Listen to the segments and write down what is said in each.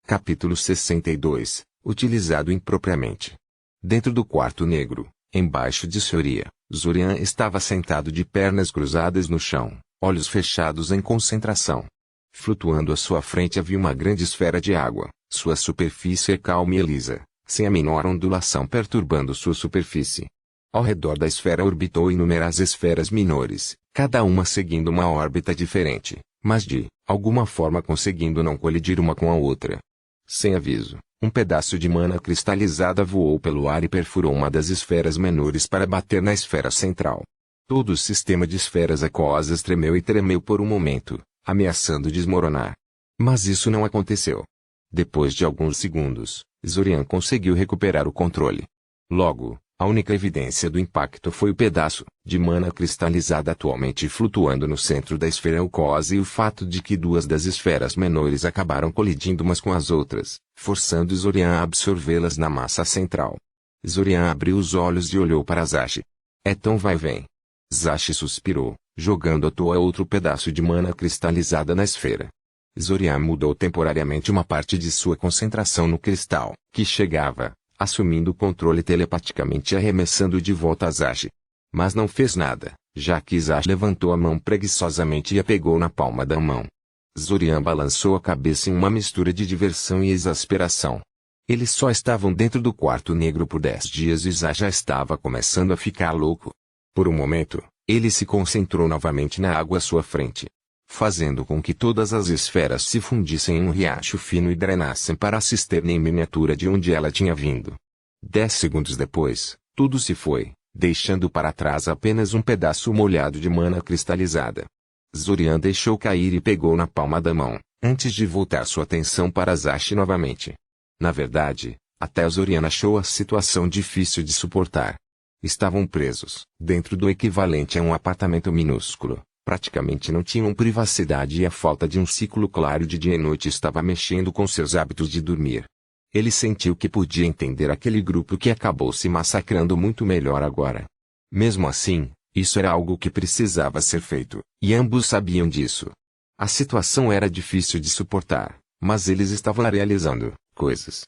Capítulo 62. Utilizado impropriamente. Dentro do quarto negro, embaixo de Soria, Zorian estava sentado de pernas cruzadas no chão, olhos fechados em concentração. Flutuando à sua frente havia uma grande esfera de água, sua superfície é calma e lisa, sem a menor ondulação perturbando sua superfície. Ao redor da esfera orbitou inúmeras esferas menores, cada uma seguindo uma órbita diferente, mas de alguma forma conseguindo não colidir uma com a outra. Sem aviso, um pedaço de mana cristalizada voou pelo ar e perfurou uma das esferas menores para bater na esfera central. Todo o sistema de esferas aquosas tremeu e tremeu por um momento, ameaçando desmoronar. Mas isso não aconteceu. Depois de alguns segundos, Zorian conseguiu recuperar o controle. Logo, a única evidência do impacto foi o pedaço de mana cristalizada atualmente flutuando no centro da esfera aquosa e o fato de que duas das esferas menores acabaram colidindo umas com as outras, forçando Zorian a absorvê-las na massa central. Zorian abriu os olhos e olhou para Zashi. É tão vai-vem. Zashi suspirou, jogando à toa outro pedaço de mana cristalizada na esfera. Zorian mudou temporariamente uma parte de sua concentração no cristal, que chegava, assumindo o controle telepaticamente e arremessando de volta a Zashi. Mas não fez nada, já que Zashi levantou a mão preguiçosamente e a pegou na palma da mão. Zorian balançou a cabeça em uma mistura de diversão e exasperação. Eles só estavam dentro do quarto negro por 10 dias e Zashi já estava começando a ficar louco. Por um momento, ele se concentrou novamente na água à sua frente, fazendo com que todas as esferas se fundissem em um riacho fino e drenassem para a cisterna em miniatura de onde ela tinha vindo. 10 segundos depois, tudo se foi, deixando para trás apenas um pedaço molhado de mana cristalizada. Zorian deixou cair e pegou na palma da mão, antes de voltar sua atenção para Zashi novamente. Na verdade, até Zorian achou a situação difícil de suportar. Estavam presos, dentro do equivalente a um apartamento minúsculo. Praticamente não tinham privacidade e a falta de um ciclo claro de dia e noite estava mexendo com seus hábitos de dormir. Ele sentiu que podia entender aquele grupo que acabou se massacrando muito melhor agora. Mesmo assim, isso era algo que precisava ser feito, e ambos sabiam disso. A situação era difícil de suportar, mas eles estavam realizando coisas.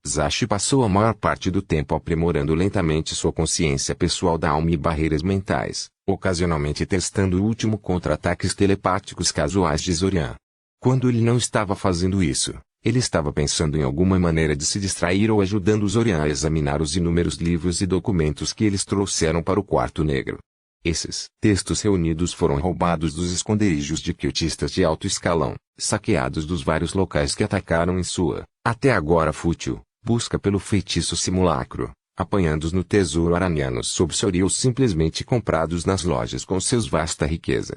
Zashi passou a maior parte do tempo aprimorando lentamente sua consciência pessoal da alma e barreiras mentais, ocasionalmente testando o último contra-ataques telepáticos casuais de Zorian. Quando ele não estava fazendo isso, ele estava pensando em alguma maneira de se distrair ou ajudando Zorian a examinar os inúmeros livros e documentos que eles trouxeram para o quarto negro. Esses textos reunidos foram roubados dos esconderijos de cultistas de alto escalão, saqueados dos vários locais que atacaram em sua, até agora fútil, busca pelo feitiço simulacro, apanhando-os no tesouro araniano sob Soria ou simplesmente comprados nas lojas com seus vasta riqueza.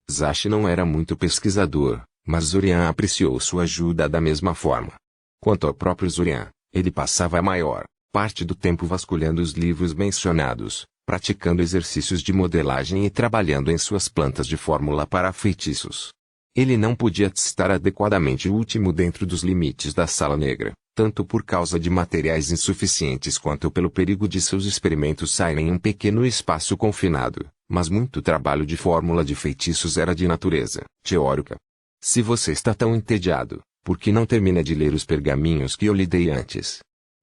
Zashi não era muito pesquisador, mas Zorian apreciou sua ajuda da mesma forma. Quanto ao próprio Zorian, ele passava a maior parte do tempo vasculhando os livros mencionados, praticando exercícios de modelagem e trabalhando em suas plantas de fórmula para feitiços. Ele não podia testar adequadamente o último dentro dos limites da Sala Negra, tanto por causa de materiais insuficientes quanto pelo perigo de seus experimentos saírem em um pequeno espaço confinado, mas muito trabalho de fórmula de feitiços era de natureza teórica. Se você está tão entediado, por que não termina de ler os pergaminhos que eu lhe dei antes?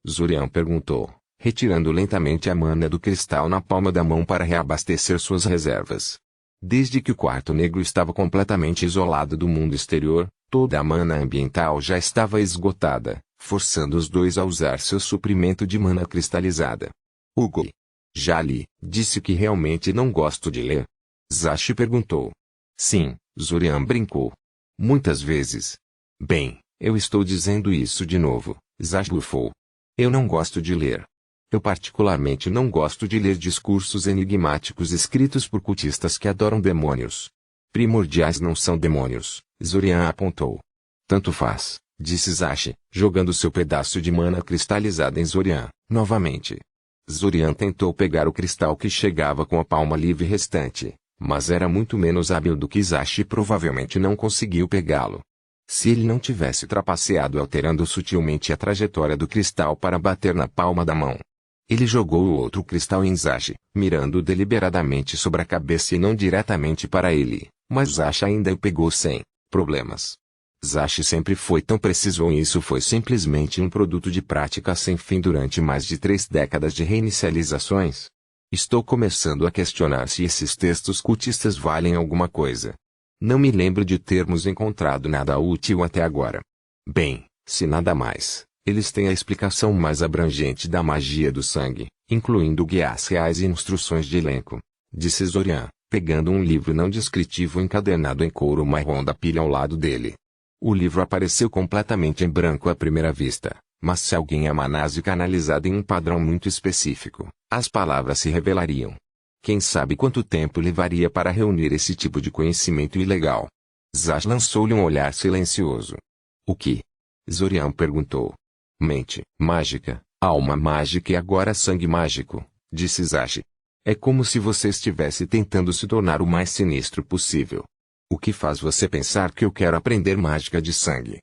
Zorian perguntou, retirando lentamente a mana do cristal na palma da mão para reabastecer suas reservas. Desde que o quarto negro estava completamente isolado do mundo exterior, toda a mana ambiental já estava esgotada, forçando os dois a usar seu suprimento de mana cristalizada. Hugo. Já li, disse que realmente não gosto de ler. Zashi perguntou. Sim, Zorian brincou. Muitas vezes. Bem, eu estou dizendo isso de novo, Zashi bufou. Eu não gosto de ler. Eu particularmente não gosto de ler discursos enigmáticos escritos por cultistas que adoram demônios. Primordiais não são demônios, Zorian apontou. Tanto faz, disse Zashi, jogando seu pedaço de mana cristalizada em Zorian, novamente. Zorian tentou pegar o cristal que chegava com a palma livre restante, mas era muito menos hábil do que Zashi e provavelmente não conseguiu pegá-lo. Se ele não tivesse trapaceado alterando sutilmente a trajetória do cristal para bater na palma da mão. Ele jogou o outro cristal em Zashi, mirando deliberadamente sobre a cabeça e não diretamente para ele, mas Zashi ainda o pegou sem problemas. Zashi sempre foi tão preciso ou isso foi simplesmente um produto de prática sem fim durante mais de 3 décadas de reinicializações? Estou começando a questionar se esses textos cultistas valem alguma coisa. Não me lembro de termos encontrado nada útil até agora. Bem, se nada mais, eles têm a explicação mais abrangente da magia do sangue, incluindo guias reais e instruções de elenco, disse Zorian, pegando um livro não descritivo encadernado em couro marrom da pilha ao lado dele. O livro apareceu completamente em branco à primeira vista, mas se alguém emanasse canalizado em um padrão muito específico, as palavras se revelariam. Quem sabe quanto tempo levaria para reunir esse tipo de conhecimento ilegal? Zash lançou-lhe um olhar silencioso. O que? Zorian perguntou. Mente mágica, alma mágica e agora sangue mágico, disse Zash. É como se você estivesse tentando se tornar o mais sinistro possível. O que faz você pensar que eu quero aprender mágica de sangue?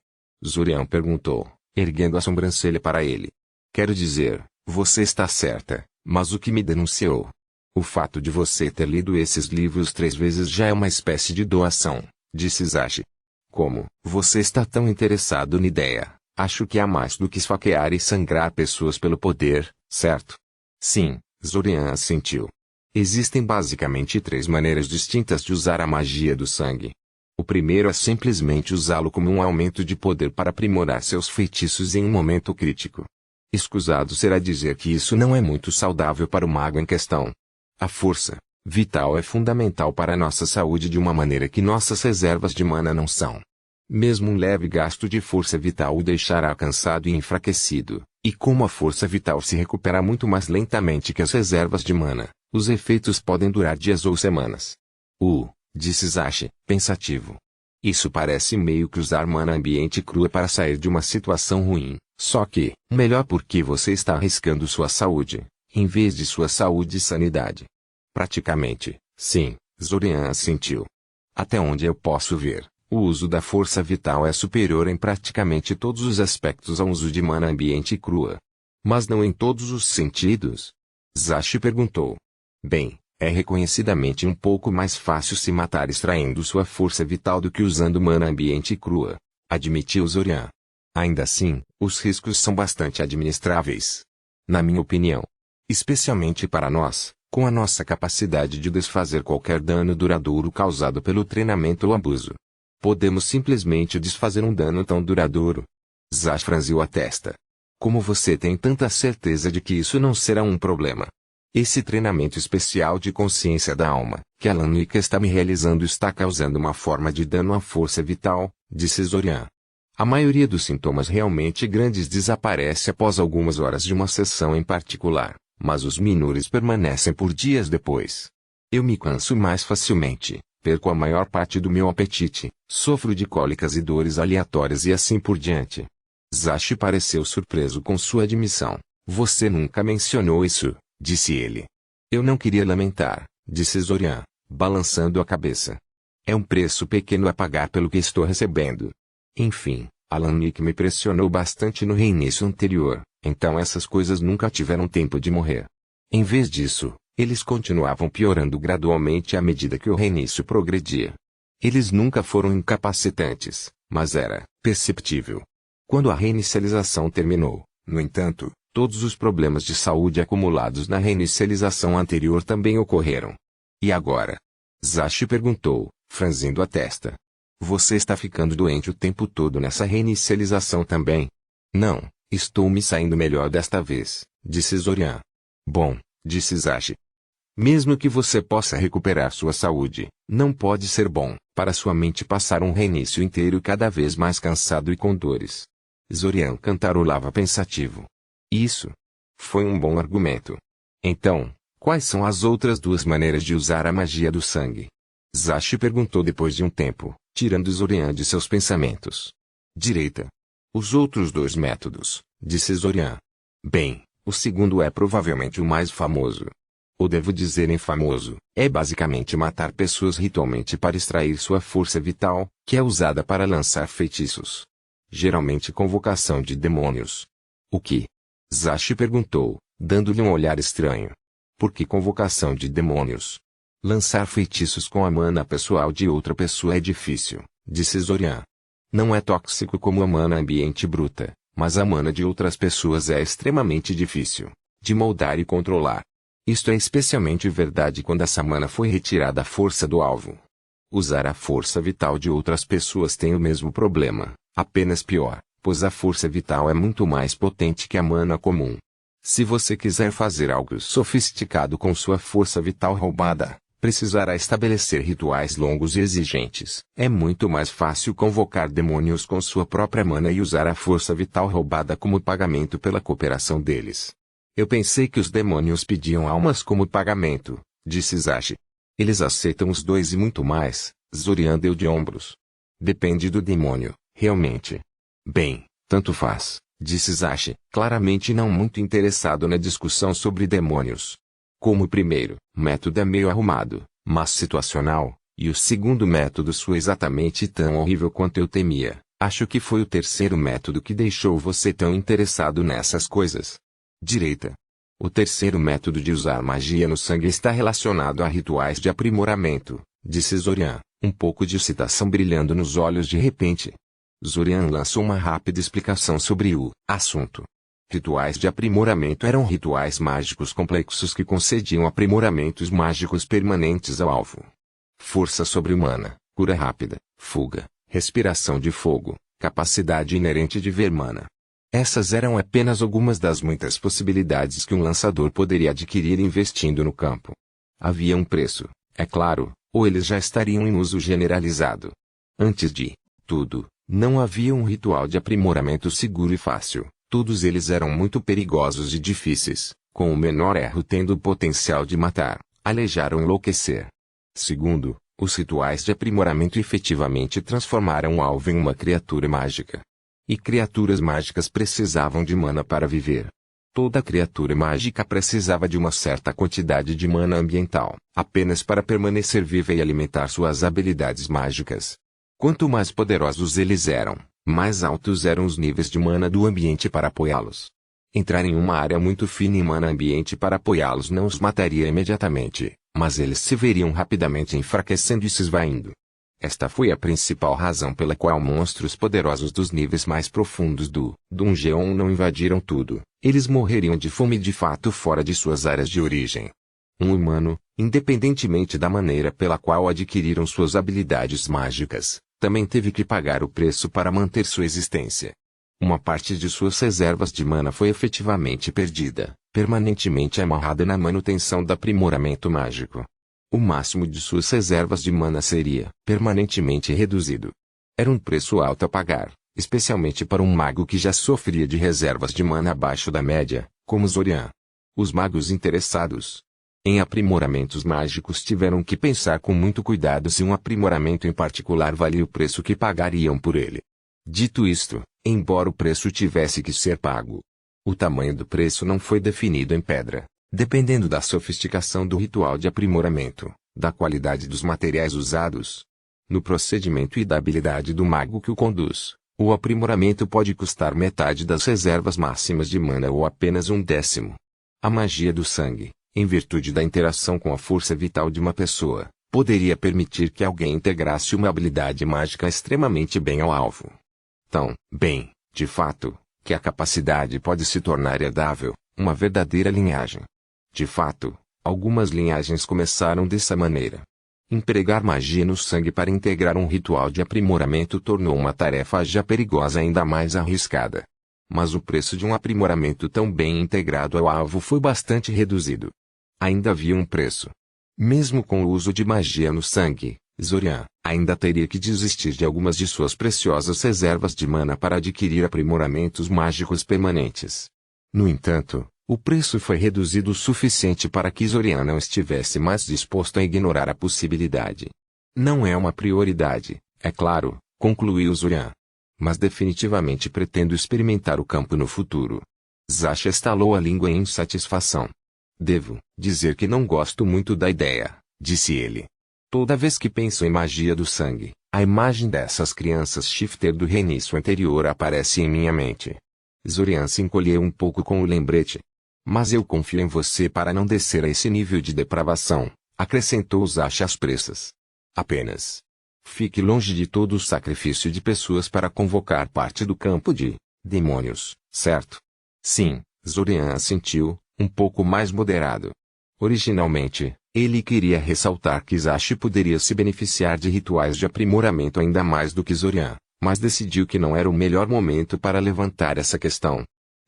Zorian perguntou, erguendo a sobrancelha para ele. Quero dizer, você está certa, mas o que me denunciou? O fato de você ter lido esses livros 3 vezes já é uma espécie de doação, disse Zashi. Como, você está tão interessado na ideia, acho que há mais do que esfaquear e sangrar pessoas pelo poder, certo? Sim, Zorian assentiu. Existem basicamente 3 maneiras distintas de usar a magia do sangue. O primeiro é simplesmente usá-lo como um aumento de poder para aprimorar seus feitiços em um momento crítico. Escusado será dizer que isso não é muito saudável para o mago em questão. A força vital é fundamental para a nossa saúde de uma maneira que nossas reservas de mana não são. Mesmo um leve gasto de força vital o deixará cansado e enfraquecido, e como a força vital se recupera muito mais lentamente que as reservas de mana, os efeitos podem durar dias ou semanas. Disse Zashi, pensativo. Isso parece meio que usar mana ambiente crua para sair de uma situação ruim, só que, melhor porque você está arriscando sua saúde, em vez de sua saúde e sanidade. Praticamente, sim, Zorian assentiu. Até onde eu posso ver, o uso da força vital é superior em praticamente todos os aspectos ao uso de mana ambiente crua. Mas não em todos os sentidos? Zashi perguntou. Bem, é reconhecidamente um pouco mais fácil se matar extraindo sua força vital do que usando mana ambiente crua, admitiu Zorian. Ainda assim, os riscos são bastante administráveis. Na minha opinião. Especialmente para nós, com a nossa capacidade de desfazer qualquer dano duradouro causado pelo treinamento ou abuso. Podemos simplesmente desfazer um dano tão duradouro. Zash franziu a testa. Como você tem tanta certeza de que isso não será um problema? Esse treinamento especial de consciência da alma, que Alan Wake está me realizando está causando uma forma de dano à força vital, disse Zorian. A maioria dos sintomas realmente grandes desaparece após algumas horas de uma sessão em particular, mas os menores permanecem por dias depois. Eu me canso mais facilmente, perco a maior parte do meu apetite, sofro de cólicas e dores aleatórias e assim por diante. Zashi pareceu surpreso com sua admissão. Você nunca mencionou isso, disse ele. Eu não queria lamentar, disse Zorian, balançando a cabeça. É um preço pequeno a pagar pelo que estou recebendo. Enfim, Alan Wake me pressionou bastante no reinício anterior, então essas coisas nunca tiveram tempo de morrer. Em vez disso, eles continuavam piorando gradualmente à medida que o reinício progredia. Eles nunca foram incapacitantes, mas era perceptível. Quando a reinicialização terminou, no entanto, todos os problemas de saúde acumulados na reinicialização anterior também ocorreram. E agora? Zashi perguntou, franzindo a testa. Você está ficando doente o tempo todo nessa reinicialização também? Não, estou me saindo melhor desta vez, disse Zorian. Bom, disse Zashi. Mesmo que você possa recuperar sua saúde, não pode ser bom para sua mente passar um reinício inteiro cada vez mais cansado e com dores. Zorian cantarolava pensativo. Isso foi um bom argumento. Então, quais são as outras 2 maneiras de usar a magia do sangue? Zashi perguntou depois de um tempo, tirando Zorian de seus pensamentos. Direita. Os outros 2 métodos, disse Zorian. Bem, o segundo é provavelmente o mais famoso. Ou devo dizer infamoso, é basicamente matar pessoas ritualmente para extrair sua força vital, que é usada para lançar feitiços. Geralmente convocação de demônios. O que? Zashi perguntou, dando-lhe um olhar estranho. Por que convocação de demônios? Lançar feitiços com a mana pessoal de outra pessoa é difícil, disse Zorian. Não é tóxico como a mana ambiente bruta, mas a mana de outras pessoas é extremamente difícil de moldar e controlar. Isto é especialmente verdade quando essa mana foi retirada à força do alvo. Usar a força vital de outras pessoas tem o mesmo problema, apenas pior, pois a força vital é muito mais potente que a mana comum. Se você quiser fazer algo sofisticado com sua força vital roubada, precisará estabelecer rituais longos e exigentes. É muito mais fácil convocar demônios com sua própria mana e usar a força vital roubada como pagamento pela cooperação deles. Eu pensei que os demônios pediam almas como pagamento, disse Zashi. Eles aceitam os dois e muito mais, Zorian deu de ombros. Depende do demônio, realmente. Bem, tanto faz, disse Zashi, claramente não muito interessado na discussão sobre demônios. Como o primeiro método é meio arrumado, mas situacional, e o segundo método soa exatamente tão horrível quanto eu temia, acho que foi o terceiro método que deixou você tão interessado nessas coisas. Direita. O terceiro método de usar magia no sangue está relacionado a rituais de aprimoramento, disse Zorian, um pouco de excitação brilhando nos olhos de repente. Zorian lançou uma rápida explicação sobre o assunto. Rituais de aprimoramento eram rituais mágicos complexos que concediam aprimoramentos mágicos permanentes ao alvo. Força sobre-humana, cura rápida, fuga, respiração de fogo, capacidade inerente de ver mana. Essas eram apenas algumas das muitas possibilidades que um lançador poderia adquirir investindo no campo. Havia um preço, é claro, ou eles já estariam em uso generalizado. Antes de tudo, não havia um ritual de aprimoramento seguro e fácil. Todos eles eram muito perigosos e difíceis, com o menor erro tendo o potencial de matar, aleijar ou enlouquecer. Segundo, os rituais de aprimoramento efetivamente transformaram o alvo em uma criatura mágica. E criaturas mágicas precisavam de mana para viver. Toda criatura mágica precisava de uma certa quantidade de mana ambiental, apenas para permanecer viva e alimentar suas habilidades mágicas. Quanto mais poderosos eles eram, mais altos eram os níveis de mana do ambiente para apoiá-los. Entrar em uma área muito fina em mana ambiente para apoiá-los não os mataria imediatamente, mas eles se veriam rapidamente enfraquecendo e se esvaindo. Esta foi a principal razão pela qual monstros poderosos dos níveis mais profundos do Dungeon não invadiram tudo. Eles morreriam de fome de fato fora de suas áreas de origem. Um humano, independentemente da maneira pela qual adquiriram suas habilidades mágicas, também teve que pagar o preço para manter sua existência. Uma parte de suas reservas de mana foi efetivamente perdida, permanentemente amarrada na manutenção do aprimoramento mágico. O máximo de suas reservas de mana seria permanentemente reduzido. Era um preço alto a pagar, especialmente para um mago que já sofria de reservas de mana abaixo da média, como Zorian. Os magos interessados em aprimoramentos mágicos tiveram que pensar com muito cuidado se um aprimoramento em particular valia o preço que pagariam por ele. Dito isto, embora o preço tivesse que ser pago, o tamanho do preço não foi definido em pedra. Dependendo da sofisticação do ritual de aprimoramento, da qualidade dos materiais usados, no procedimento e da habilidade do mago que o conduz, o aprimoramento pode custar metade das reservas máximas de mana ou apenas um décimo. A magia do sangue, em virtude da interação com a força vital de uma pessoa, poderia permitir que alguém integrasse uma habilidade mágica extremamente bem ao alvo. Tão bem, de fato, que a capacidade pode se tornar herdável, uma verdadeira linhagem. De fato, algumas linhagens começaram dessa maneira. Empregar magia no sangue para integrar um ritual de aprimoramento tornou uma tarefa já perigosa ainda mais arriscada. Mas o preço de um aprimoramento tão bem integrado ao alvo foi bastante reduzido. Ainda havia um preço. Mesmo com o uso de magia no sangue, Zorian ainda teria que desistir de algumas de suas preciosas reservas de mana para adquirir aprimoramentos mágicos permanentes. No entanto, o preço foi reduzido o suficiente para que Zorian não estivesse mais disposto a ignorar a possibilidade. Não é uma prioridade, é claro, concluiu Zorian. Mas definitivamente pretendo experimentar o campo no futuro. Zashi estalou a língua em insatisfação. Devo dizer que não gosto muito da ideia, disse ele. Toda vez que penso em magia do sangue, a imagem dessas crianças shifter do reinício anterior aparece em minha mente. Zorian se encolheu um pouco com o lembrete. Mas eu confio em você para não descer a esse nível de depravação, acrescentou Zashi às pressas. Apenas Fique longe de todo o sacrifício de pessoas para convocar parte do campo de demônios, certo? Sim, Zorian assentiu, um pouco mais moderado. Originalmente, ele queria ressaltar que Zashi poderia se beneficiar de rituais de aprimoramento ainda mais do que Zorian, mas decidiu que não era o melhor momento para levantar essa questão.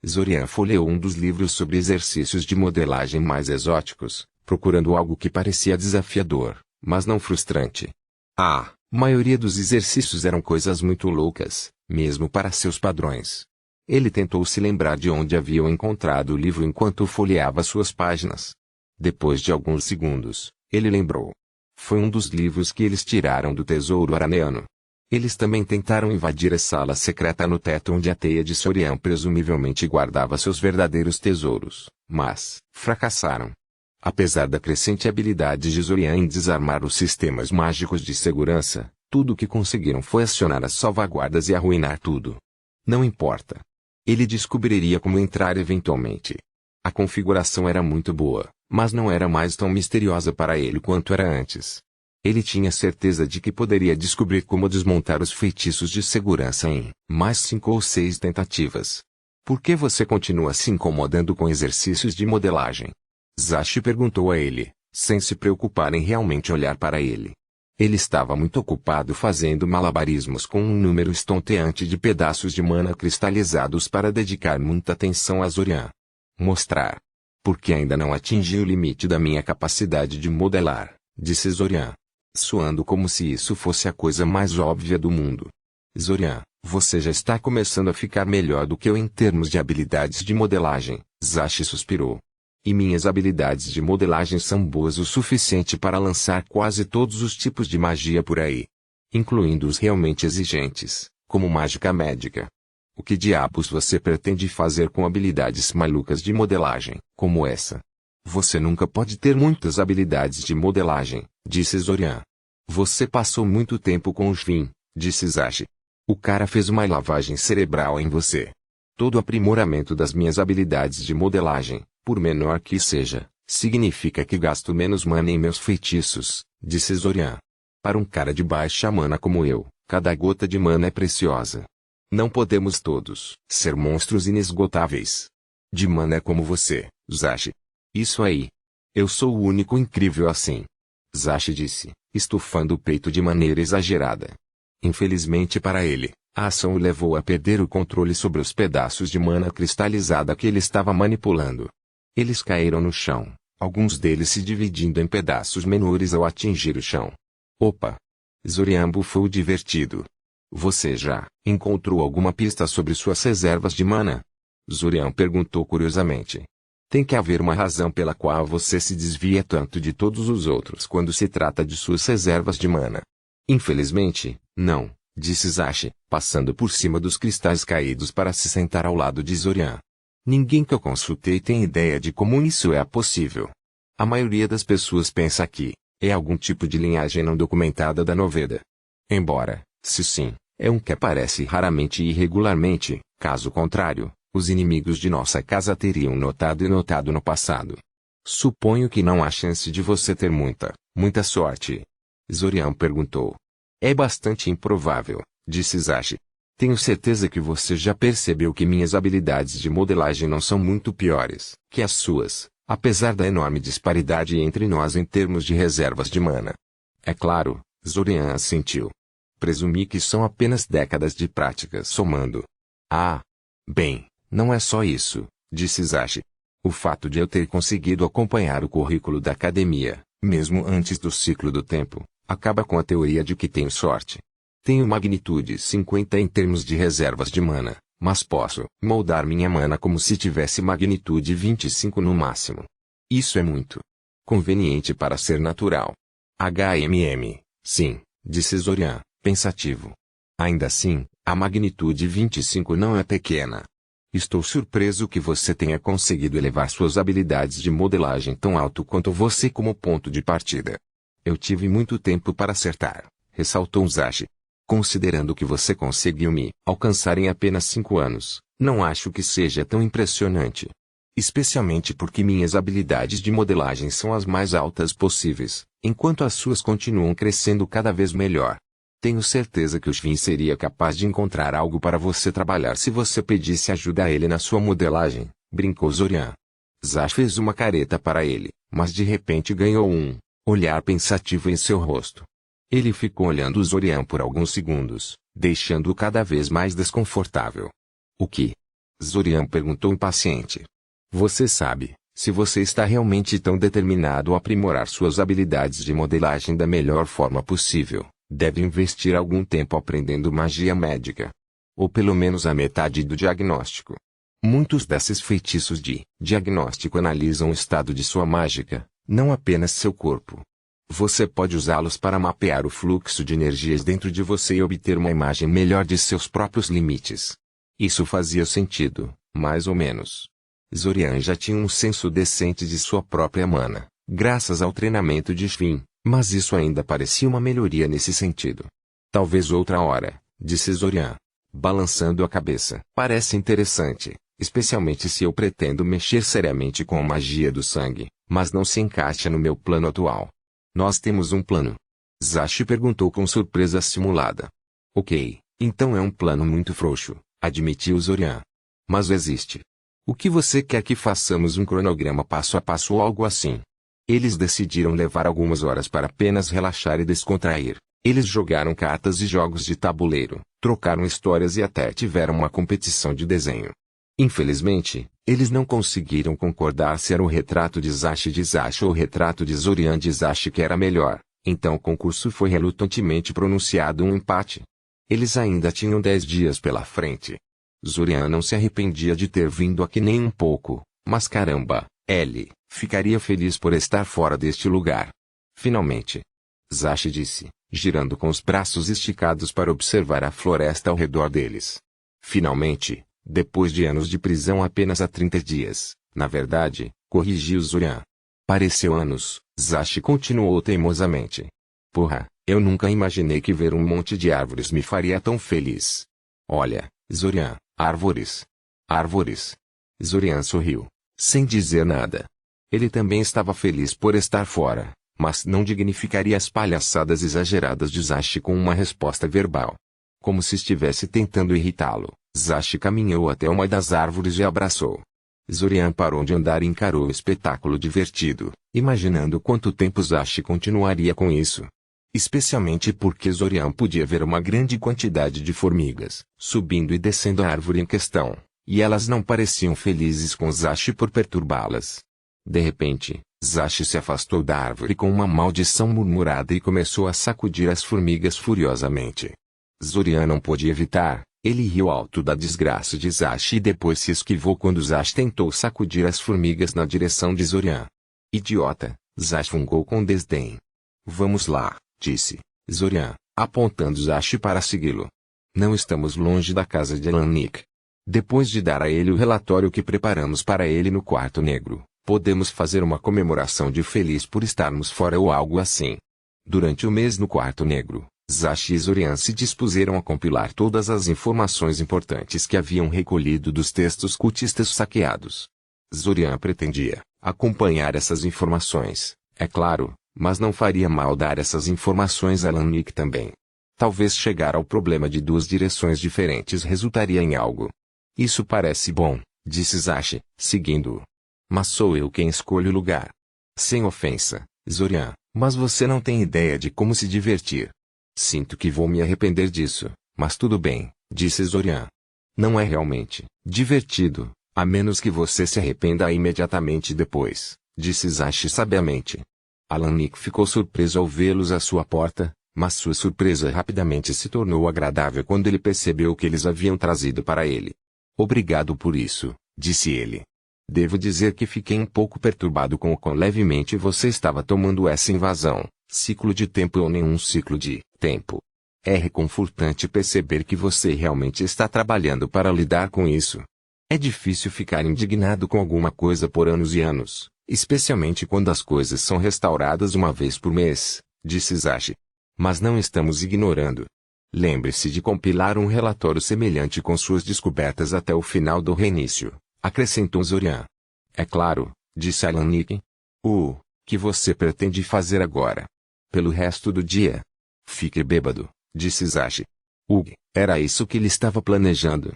Zorian folheou um dos livros sobre exercícios de modelagem mais exóticos, procurando algo que parecia desafiador, mas não frustrante. A maioria dos exercícios eram coisas muito loucas, mesmo para seus padrões. Ele tentou se lembrar de onde haviam encontrado o livro enquanto folheava suas páginas. Depois de alguns segundos, ele lembrou. Foi um dos livros que eles tiraram do tesouro araneano. Eles também tentaram invadir a sala secreta no teto onde a teia de Zorian presumivelmente guardava seus verdadeiros tesouros, mas fracassaram. Apesar da crescente habilidade de Zorian em desarmar os sistemas mágicos de segurança, tudo o que conseguiram foi acionar as salvaguardas e arruinar tudo. Não importa. Ele descobriria como entrar eventualmente. A configuração era muito boa, mas não era mais tão misteriosa para ele quanto era antes. Ele tinha certeza de que poderia descobrir como desmontar os feitiços de segurança em mais 5 ou 6 tentativas. Por que você continua se incomodando com exercícios de modelagem? Zashi perguntou a ele, sem se preocupar em realmente olhar para ele. Ele estava muito ocupado fazendo malabarismos com um número estonteante de pedaços de mana cristalizados para dedicar muita atenção a Zorian. Mostrar. Porque ainda não atingi o limite da minha capacidade de modelar, disse Zorian, soando como se isso fosse a coisa mais óbvia do mundo. Zorian, você já está começando a ficar melhor do que eu em termos de habilidades de modelagem, Zashi suspirou. E minhas habilidades de modelagem são boas o suficiente para lançar quase todos os tipos de magia por aí. Incluindo os realmente exigentes, como mágica médica. O que diabos você pretende fazer com habilidades malucas de modelagem, como essa? Você nunca pode ter muitas habilidades de modelagem, disse Zorian. Você passou muito tempo com o Shin, disse Zashi. O cara fez uma lavagem cerebral em você. Todo o aprimoramento das minhas habilidades de modelagem, por menor que seja, significa que gasto menos mana em meus feitiços, disse Zorian. Para um cara de baixa mana como eu, cada gota de mana é preciosa. Não podemos todos ser monstros inesgotáveis. De mana é como você, Zashi. Isso aí. Eu sou o único incrível assim. Zashi disse, estufando o peito de maneira exagerada. Infelizmente para ele, a ação o levou a perder o controle sobre os pedaços de mana cristalizada que ele estava manipulando. Eles caíram no chão, alguns deles se dividindo em pedaços menores ao atingir o chão. Opa! Zorian bufou divertido. Você já encontrou alguma pista sobre suas reservas de mana? Zorian perguntou curiosamente. Tem que haver uma razão pela qual você se desvia tanto de todos os outros quando se trata de suas reservas de mana. Infelizmente, não, disse Zashi, passando por cima dos cristais caídos para se sentar ao lado de Zorian. Ninguém que eu consultei tem ideia de como isso é possível. A maioria das pessoas pensa que é algum tipo de linhagem não documentada da Noveda. Embora, se sim, é um que aparece raramente e irregularmente, caso contrário, os inimigos de nossa casa teriam notado e notado no passado. Suponho que não há chance de você ter muita sorte. Zorian perguntou. É bastante improvável, disse Zashi. Tenho certeza que você já percebeu que minhas habilidades de modelagem não são muito piores que as suas, apesar da enorme disparidade entre nós em termos de reservas de mana. É claro, Zorian assentiu. Presumi que são apenas décadas de prática somando. Ah! Bem, não é só isso, disse Zashi. O fato de eu ter conseguido acompanhar o currículo da academia, mesmo antes do ciclo do tempo, acaba com a teoria de que tenho sorte. Tenho magnitude 50 em termos de reservas de mana, mas posso moldar minha mana como se tivesse magnitude 25 no máximo. Isso é muito conveniente para ser natural. Sim, disse Zorian, pensativo. Ainda assim, a magnitude 25 não é pequena. Estou surpreso que você tenha conseguido elevar suas habilidades de modelagem tão alto quanto você como ponto de partida. Eu tive muito tempo para acertar, ressaltou Zashi. Considerando que você conseguiu me alcançar em apenas 5 anos, não acho que seja tão impressionante. Especialmente porque minhas habilidades de modelagem são as mais altas possíveis, enquanto as suas continuam crescendo cada vez melhor. Tenho certeza que o Shin seria capaz de encontrar algo para você trabalhar se você pedisse ajuda a ele na sua modelagem, brincou Zorian. Zash fez uma careta para ele, mas de repente ganhou um olhar pensativo em seu rosto. Ele ficou olhando Zorian por alguns segundos, deixando-o cada vez mais desconfortável. O que? Zorian perguntou impaciente. Você sabe, se você está realmente tão determinado a aprimorar suas habilidades de modelagem da melhor forma possível, deve investir algum tempo aprendendo magia médica. Ou pelo menos a metade do diagnóstico. Muitos desses feitiços de diagnóstico analisam o estado de sua mágica, não apenas seu corpo. Você pode usá-los para mapear o fluxo de energias dentro de você e obter uma imagem melhor de seus próprios limites. Isso fazia sentido, mais ou menos. Zorian já tinha um senso decente de sua própria mana, graças ao treinamento de Shin, mas isso ainda parecia uma melhoria nesse sentido. Talvez outra hora, disse Zorian, balançando a cabeça. Parece interessante, especialmente se eu pretendo mexer seriamente com a magia do sangue, mas não se encaixa no meu plano atual. Nós temos um plano? Zash perguntou com surpresa simulada. Ok, então é um plano muito frouxo, admitiu Zorian. Mas existe. O que você quer que façamos um cronograma passo a passo ou algo assim? Eles decidiram levar algumas horas para apenas relaxar e descontrair. Eles jogaram cartas e jogos de tabuleiro, trocaram histórias e até tiveram uma competição de desenho. Infelizmente, eles não conseguiram concordar se era o retrato de Zash ou o retrato de Zorian de Zash que era melhor, então o concurso foi relutantemente pronunciado um empate. Eles ainda tinham 10 dias pela frente. Zorian não se arrependia de ter vindo aqui nem um pouco, mas caramba, ele ficaria feliz por estar fora deste lugar. Finalmente. Zash disse, girando com os braços esticados para observar a floresta ao redor deles. Finalmente. Depois de anos de prisão apenas há 30 dias, na verdade, corrigiu Zorian. Pareceu anos, Zash continuou teimosamente. Porra, eu nunca imaginei que ver um monte de árvores me faria tão feliz. Olha, Zorian, árvores. Árvores. Zorian sorriu, sem dizer nada. Ele também estava feliz por estar fora, mas não dignificaria as palhaçadas exageradas de Zash com uma resposta verbal. Como se estivesse tentando irritá-lo. Zash caminhou até uma das árvores e abraçou. Zorian parou de andar e encarou o espetáculo divertido, imaginando quanto tempo Zash continuaria com isso. Especialmente porque Zorian podia ver uma grande quantidade de formigas, subindo e descendo a árvore em questão, e elas não pareciam felizes com Zash por perturbá-las. De repente, Zash se afastou da árvore com uma maldição murmurada e começou a sacudir as formigas furiosamente. Zorian não pôde evitar. Ele riu alto da desgraça de Zash e depois se esquivou quando Zash tentou sacudir as formigas na direção de Zorian. Idiota, Zash fungou com desdém. Vamos lá, disse Zorian, apontando Zash para segui-lo. Não estamos longe da casa de Alanik. Depois de dar a ele o relatório que preparamos para ele no quarto negro, podemos fazer uma comemoração de feliz por estarmos fora ou algo assim. Durante o mês no quarto negro, Zash e Zorian se dispuseram a compilar todas as informações importantes que haviam recolhido dos textos cultistas saqueados. Zorian pretendia acompanhar essas informações, é claro, mas não faria mal dar essas informações a Alanik também. Talvez chegar ao problema de duas direções diferentes resultaria em algo. Isso parece bom, disse Zash, seguindo-o. Mas sou eu quem escolho o lugar. Sem ofensa, Zorian, mas você não tem ideia de como se divertir. Sinto que vou me arrepender disso, mas tudo bem, disse Zorian. Não é realmente divertido, a menos que você se arrependa imediatamente depois, disse Zash sabiamente. Alanik ficou surpreso ao vê-los à sua porta, mas sua surpresa rapidamente se tornou agradável quando ele percebeu o que eles haviam trazido para ele. Obrigado por isso, disse ele. Devo dizer que fiquei um pouco perturbado com o quão levemente você estava tomando essa invasão. Ciclo de tempo ou nenhum ciclo de tempo. É reconfortante perceber que você realmente está trabalhando para lidar com isso. É difícil ficar indignado com alguma coisa por anos e anos, especialmente quando as coisas são restauradas uma vez por mês, disse Zash. Mas não estamos ignorando. Lembre-se de compilar um relatório semelhante com suas descobertas até o final do reinício, acrescentou Zorian. É claro, disse Alanik. Que você pretende fazer agora? Pelo resto do dia? Fique bêbado, disse Zashi. Era isso que ele estava planejando.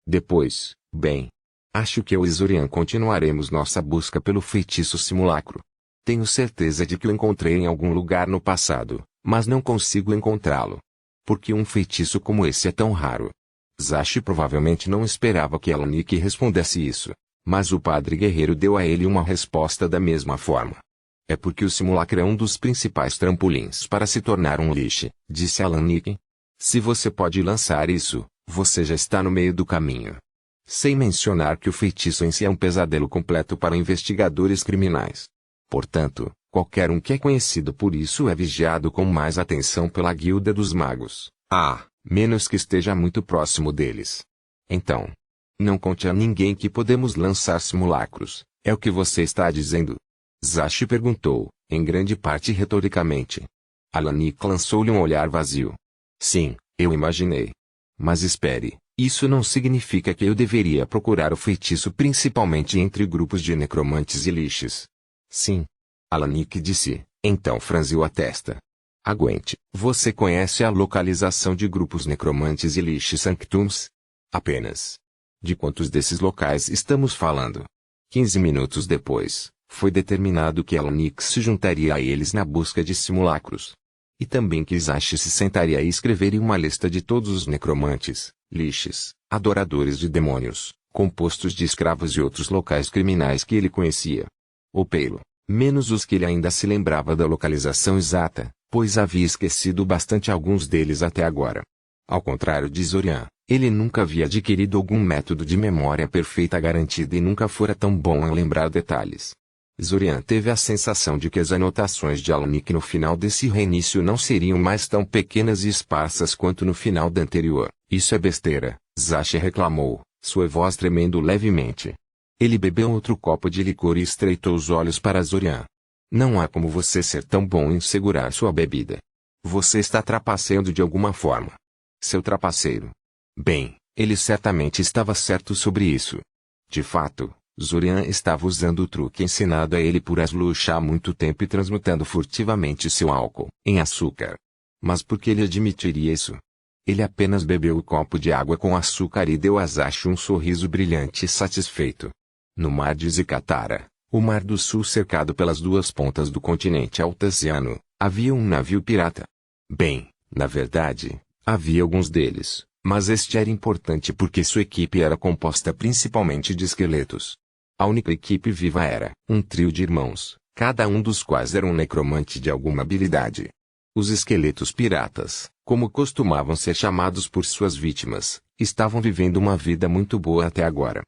Depois, bem, acho que eu e Zorian continuaremos nossa busca pelo feitiço simulacro. Tenho certeza de que o encontrei em algum lugar no passado, mas não consigo encontrá-lo. Porque um feitiço como esse é tão raro? Zashi provavelmente não esperava que Alanik respondesse isso, mas o padre guerreiro deu a ele uma resposta da mesma forma. É porque o simulacro é um dos principais trampolins para se tornar um Lich, disse Alanik. Se você pode lançar isso, você já está no meio do caminho. Sem mencionar que o feitiço em si é um pesadelo completo para investigadores criminais. Portanto, qualquer um que é conhecido por isso é vigiado com mais atenção pela Guilda dos Magos, menos que esteja muito próximo deles. Então, não conte a ninguém que podemos lançar simulacros, é o que você está dizendo? Zashi perguntou, em grande parte retoricamente. Alanik lançou-lhe um olhar vazio. Sim, eu imaginei. Mas espere, isso não significa que eu deveria procurar o feitiço principalmente entre grupos de necromantes e liches. Sim. Alanik disse, então franziu a testa. Aguente, você conhece a localização de grupos necromantes e liches sanctums? Apenas. De quantos desses locais estamos falando? 15 minutos depois, foi determinado que Alanik se juntaria a eles na busca de simulacros. E também que Zashi se sentaria e escreveria uma lista de todos os necromantes, liches, adoradores de demônios, compostos de escravos e outros locais criminais que ele conhecia. Ou pelo menos os que ele ainda se lembrava da localização exata, pois havia esquecido bastante alguns deles até agora. Ao contrário de Zorian, ele nunca havia adquirido algum método de memória perfeita garantida e nunca fora tão bom em lembrar detalhes. Zorian teve a sensação de que as anotações de Alanik no final desse reinício não seriam mais tão pequenas e esparsas quanto no final da anterior. Isso é besteira, Zashi reclamou, sua voz tremendo levemente. Ele bebeu outro copo de licor e estreitou os olhos para Zorian. Não há como você ser tão bom em segurar sua bebida. Você está trapaceando de alguma forma. Seu trapaceiro. Bem, ele certamente estava certo sobre isso. De fato, Zorian estava usando o truque ensinado a ele por Asluch há muito tempo e transmutando furtivamente seu álcool em açúcar. Mas por que ele admitiria isso? Ele apenas bebeu o copo de água com açúcar e deu a Zashi um sorriso brilhante e satisfeito. No mar de Zicatara, o Mar do Sul cercado pelas duas pontas do continente Altasiano, havia um navio pirata. Bem, na verdade, havia alguns deles, mas este era importante porque sua equipe era composta principalmente de esqueletos. A única equipe viva era um trio de irmãos, cada um dos quais era um necromante de alguma habilidade. Os esqueletos piratas, como costumavam ser chamados por suas vítimas, estavam vivendo uma vida muito boa até agora.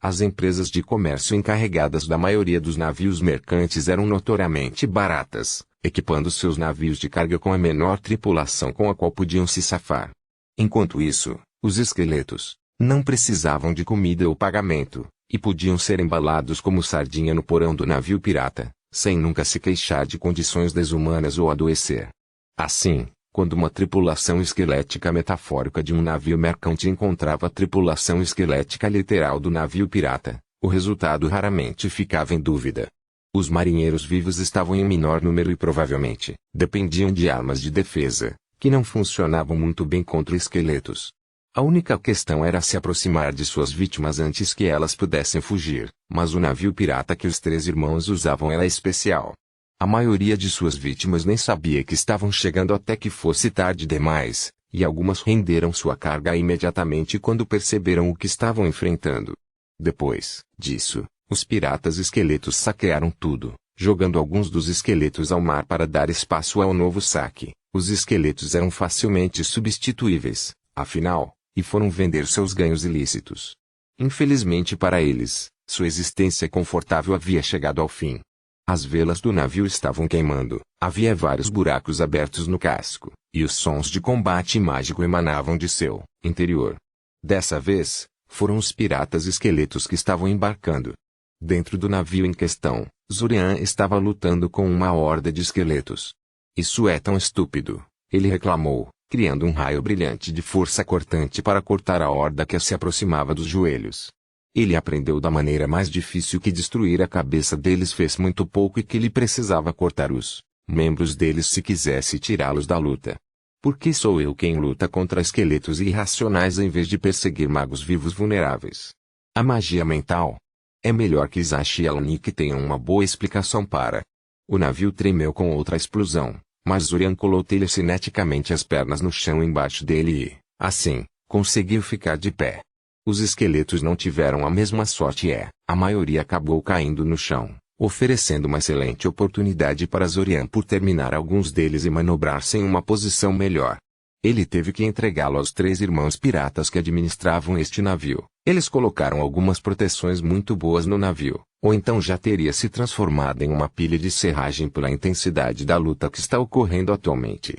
As empresas de comércio encarregadas da maioria dos navios mercantes eram notoriamente baratas, equipando seus navios de carga com a menor tripulação com a qual podiam se safar. Enquanto isso, os esqueletos não precisavam de comida ou pagamento, e podiam ser embalados como sardinha no porão do navio pirata, sem nunca se queixar de condições desumanas ou adoecer. Assim, quando uma tripulação esquelética metafórica de um navio mercante encontrava a tripulação esquelética literal do navio pirata, o resultado raramente ficava em dúvida. Os marinheiros vivos estavam em menor número e provavelmente dependiam de armas de defesa, que não funcionavam muito bem contra esqueletos. A única questão era se aproximar de suas vítimas antes que elas pudessem fugir, mas o navio pirata que os três irmãos usavam era especial. A maioria de suas vítimas nem sabia que estavam chegando até que fosse tarde demais, e algumas renderam sua carga imediatamente quando perceberam o que estavam enfrentando. Depois disso, os piratas esqueletos saquearam tudo, jogando alguns dos esqueletos ao mar para dar espaço ao novo saque. Os esqueletos eram facilmente substituíveis, afinal, e foram vender seus ganhos ilícitos. Infelizmente para eles, sua existência confortável havia chegado ao fim. As velas do navio estavam queimando, havia vários buracos abertos no casco, e os sons de combate mágico emanavam de seu interior. Dessa vez, foram os piratas esqueletos que estavam embarcando. Dentro do navio em questão, Zorian estava lutando com uma horda de esqueletos. Isso é tão estúpido, ele reclamou, criando um raio brilhante de força cortante para cortar a horda que se aproximava dos joelhos. Ele aprendeu da maneira mais difícil que destruir a cabeça deles fez muito pouco e que ele precisava cortar os membros deles se quisesse tirá-los da luta. Por que sou eu quem luta contra esqueletos irracionais em vez de perseguir magos vivos vulneráveis? A magia mental? É melhor que Zashi e Alanik tenham uma boa explicação para. O navio tremeu com outra explosão, mas Zorian colou telecineticamente as pernas no chão embaixo dele e, assim, conseguiu ficar de pé. Os esqueletos não tiveram a mesma sorte e a maioria acabou caindo no chão, oferecendo uma excelente oportunidade para Zorian por terminar alguns deles e manobrar-se em uma posição melhor. Ele teve que entregá-lo aos 3 irmãos piratas que administravam este navio. Eles colocaram algumas proteções muito boas no navio, ou então já teria se transformado em uma pilha de serragem pela intensidade da luta que está ocorrendo atualmente.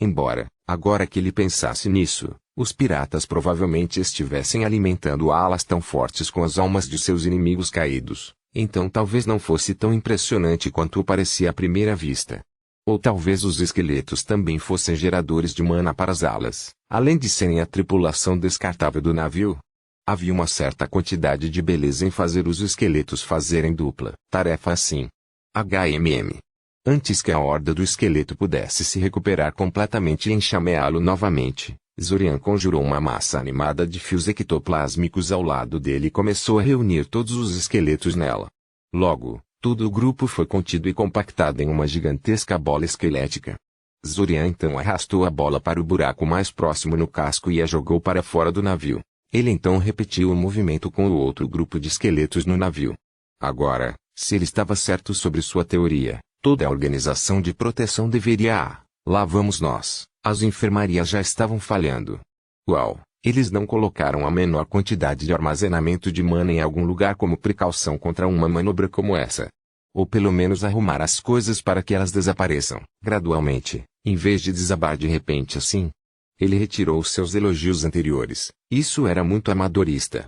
Embora, agora que ele pensasse nisso, os piratas provavelmente estivessem alimentando alas tão fortes com as almas de seus inimigos caídos, então talvez não fosse tão impressionante quanto parecia à primeira vista. Ou talvez os esqueletos também fossem geradores de mana para as alas, além de serem a tripulação descartável do navio. Havia uma certa quantidade de beleza em fazer os esqueletos fazerem dupla tarefa assim. HMM. Antes que a horda do esqueleto pudesse se recuperar completamente e enxameá-lo novamente, Zorian conjurou uma massa animada de fios ectoplásmicos ao lado dele e começou a reunir todos os esqueletos nela. Logo, todo o grupo foi contido e compactado em uma gigantesca bola esquelética. Zorian então arrastou a bola para o buraco mais próximo no casco e a jogou para fora do navio. Ele então repetiu o movimento com o outro grupo de esqueletos no navio. Agora, se ele estava certo sobre sua teoria, toda a organização de proteção deveria. Lá vamos nós. As enfermarias já estavam falhando. Uau, eles não colocaram a menor quantidade de armazenamento de mana em algum lugar como precaução contra uma manobra como essa. Ou pelo menos arrumar as coisas para que elas desapareçam, gradualmente, em vez de desabar de repente assim. Ele retirou seus elogios anteriores. Isso era muito amadorista.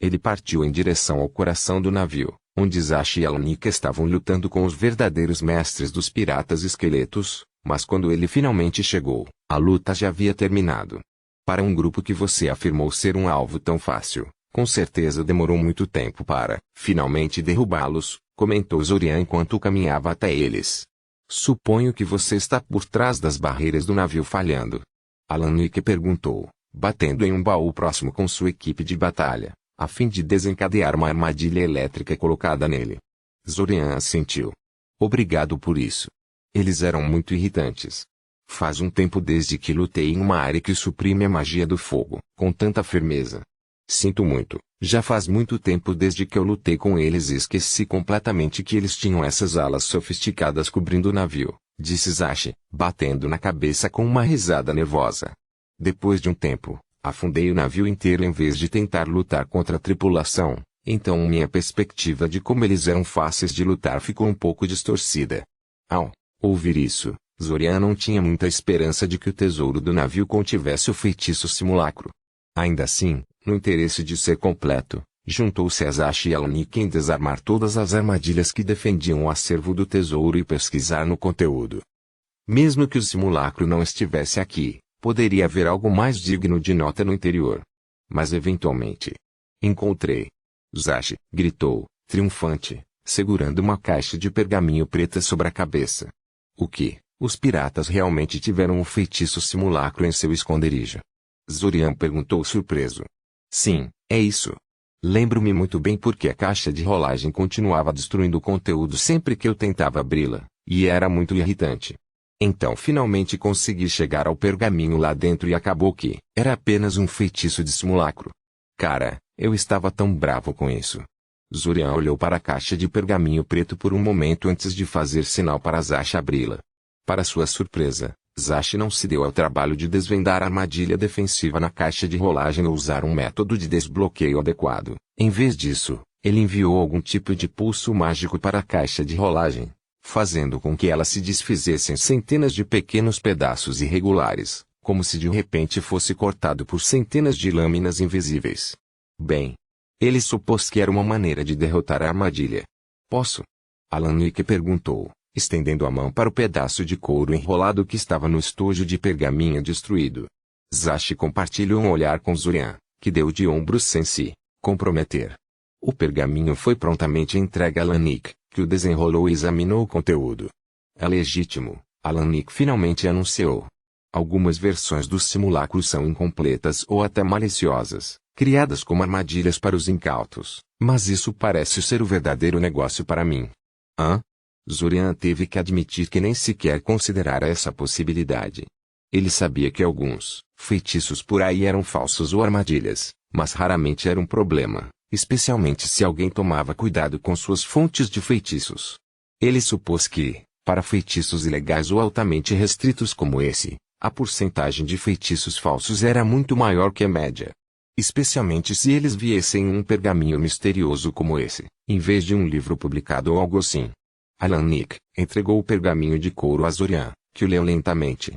Ele partiu em direção ao coração do navio, onde Zashi e Alanik estavam lutando com os verdadeiros mestres dos piratas esqueletos, mas quando ele finalmente chegou, a luta já havia terminado. Para um grupo que você afirmou ser um alvo tão fácil, com certeza demorou muito tempo para, finalmente derrubá-los, comentou Zorian enquanto caminhava até eles. Suponho que você está por trás das barreiras do navio falhando. Alanik perguntou, batendo em um baú próximo com sua equipe de batalha, a fim de desencadear uma armadilha elétrica colocada nele. Zorian assentiu. Obrigado por isso. Eles eram muito irritantes. Faz um tempo desde que lutei em uma área que suprime a magia do fogo, com tanta firmeza. Sinto muito, já faz muito tempo desde que eu lutei com eles e esqueci completamente que eles tinham essas alas sofisticadas cobrindo o navio, disse Zashi, batendo na cabeça com uma risada nervosa. Depois de um tempo, afundei o navio inteiro em vez de tentar lutar contra a tripulação, então minha perspectiva de como eles eram fáceis de lutar ficou um pouco distorcida. Ao ouvir isso, Zorian não tinha muita esperança de que o tesouro do navio contivesse o feitiço simulacro. Ainda assim, no interesse de ser completo, juntou-se a Zashi e Alanik em desarmar todas as armadilhas que defendiam o acervo do tesouro e pesquisar no conteúdo. Mesmo que o simulacro não estivesse aqui, poderia haver algo mais digno de nota no interior. Mas eventualmente. Encontrei. Zashi gritou, triunfante, segurando uma caixa de pergaminho preta sobre a cabeça. O que? Os piratas realmente tiveram um feitiço simulacro em seu esconderijo? Zorian perguntou surpreso. Sim, é isso. Lembro-me muito bem porque a caixa de rolagem continuava destruindo o conteúdo sempre que eu tentava abri-la, e era muito irritante. Então finalmente consegui chegar ao pergaminho lá dentro e acabou que era apenas um feitiço de simulacro. Cara, eu estava tão bravo com isso. Zorian olhou para a caixa de pergaminho preto por um momento antes de fazer sinal para Zashi abri-la. Para sua surpresa, Zashi não se deu ao trabalho de desvendar a armadilha defensiva na caixa de rolagem ou usar um método de desbloqueio adequado. Em vez disso, ele enviou algum tipo de pulso mágico para a caixa de rolagem, fazendo com que ela se desfizesse em centenas de pequenos pedaços irregulares, como se de repente fosse cortado por centenas de lâminas invisíveis. Bem, ele supôs que era uma maneira de derrotar a armadilha. Posso? Alanik perguntou, estendendo a mão para o pedaço de couro enrolado que estava no estojo de pergaminho destruído. Zashi compartilhou um olhar com Zorian, que deu de ombros sem se comprometer. O pergaminho foi prontamente entregue a Alanik, que o desenrolou e examinou o conteúdo. É legítimo, Alanik finalmente anunciou. Algumas versões do simulacro são incompletas ou até maliciosas, criadas como armadilhas para os incautos, mas isso parece ser o verdadeiro negócio para mim. Zorian teve que admitir que nem sequer considerara essa possibilidade. Ele sabia que alguns feitiços por aí eram falsos ou armadilhas, mas raramente era um problema, especialmente se alguém tomava cuidado com suas fontes de feitiços. Ele supôs que, para feitiços ilegais ou altamente restritos como esse, a porcentagem de feitiços falsos era muito maior que a média. Especialmente se eles viessem em um pergaminho misterioso como esse, em vez de um livro publicado ou algo assim. Alan Nick entregou o pergaminho de couro a Zorian, que o leu lentamente.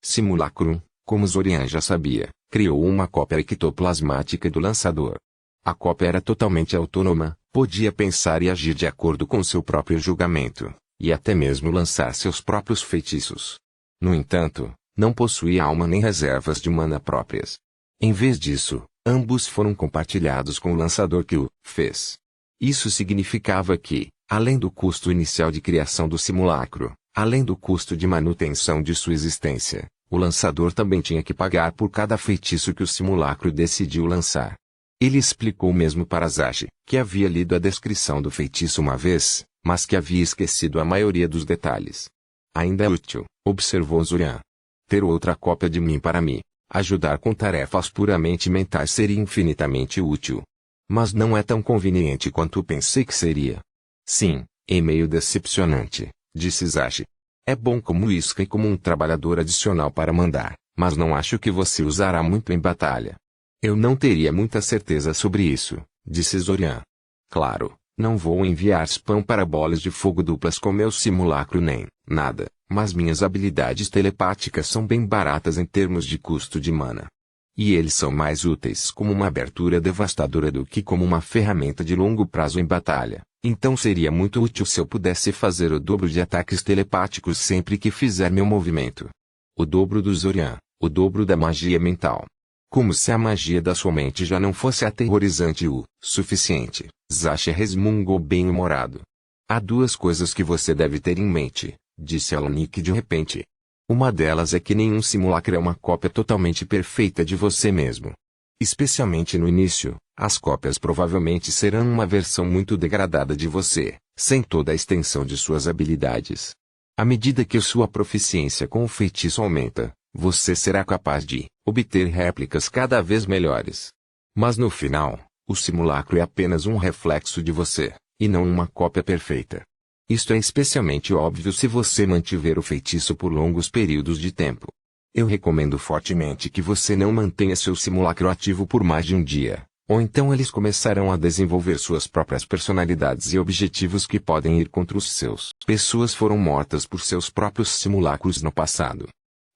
Simulacro, como Zorian já sabia, criou uma cópia ectoplasmática do lançador. A cópia era totalmente autônoma, podia pensar e agir de acordo com seu próprio julgamento, e até mesmo lançar seus próprios feitiços. No entanto, não possuía alma nem reservas de mana próprias. Em vez disso, ambos foram compartilhados com o lançador que o fez. Isso significava que, além do custo inicial de criação do simulacro, além do custo de manutenção de sua existência, o lançador também tinha que pagar por cada feitiço que o simulacro decidiu lançar. Ele explicou mesmo para Zashi, que havia lido a descrição do feitiço uma vez, mas que havia esquecido a maioria dos detalhes. Ainda é útil, observou Zorian. Ter outra cópia de mim para me ajudar com tarefas puramente mentais seria infinitamente útil. Mas não é tão conveniente quanto pensei que seria. Sim, é meio decepcionante, disse Zashi. É bom como isca e como um trabalhador adicional para mandar, mas não acho que você usará muito em batalha. Eu não teria muita certeza sobre isso, disse Zorian. Claro, não vou enviar spam para bolas de fogo duplas com meu simulacro nem nada, mas minhas habilidades telepáticas são bem baratas em termos de custo de mana. E eles são mais úteis como uma abertura devastadora do que como uma ferramenta de longo prazo em batalha. Então seria muito útil se eu pudesse fazer o dobro de ataques telepáticos sempre que fizer meu movimento. O dobro do Zorian, o dobro da magia mental. Como se a magia da sua mente já não fosse aterrorizante o suficiente, Zashi resmungou bem-humorado. Há duas coisas que você deve ter em mente, disse Alan Nick de repente. Uma delas é que nenhum simulacro é uma cópia totalmente perfeita de você mesmo. Especialmente no início, as cópias provavelmente serão uma versão muito degradada de você, sem toda a extensão de suas habilidades. À medida que sua proficiência com o feitiço aumenta, você será capaz de obter réplicas cada vez melhores. Mas no final, o simulacro é apenas um reflexo de você, e não uma cópia perfeita. Isto é especialmente óbvio se você mantiver o feitiço por longos períodos de tempo. Eu recomendo fortemente que você não mantenha seu simulacro ativo por mais de um dia, ou então eles começarão a desenvolver suas próprias personalidades e objetivos que podem ir contra os seus. Pessoas foram mortas por seus próprios simulacros no passado.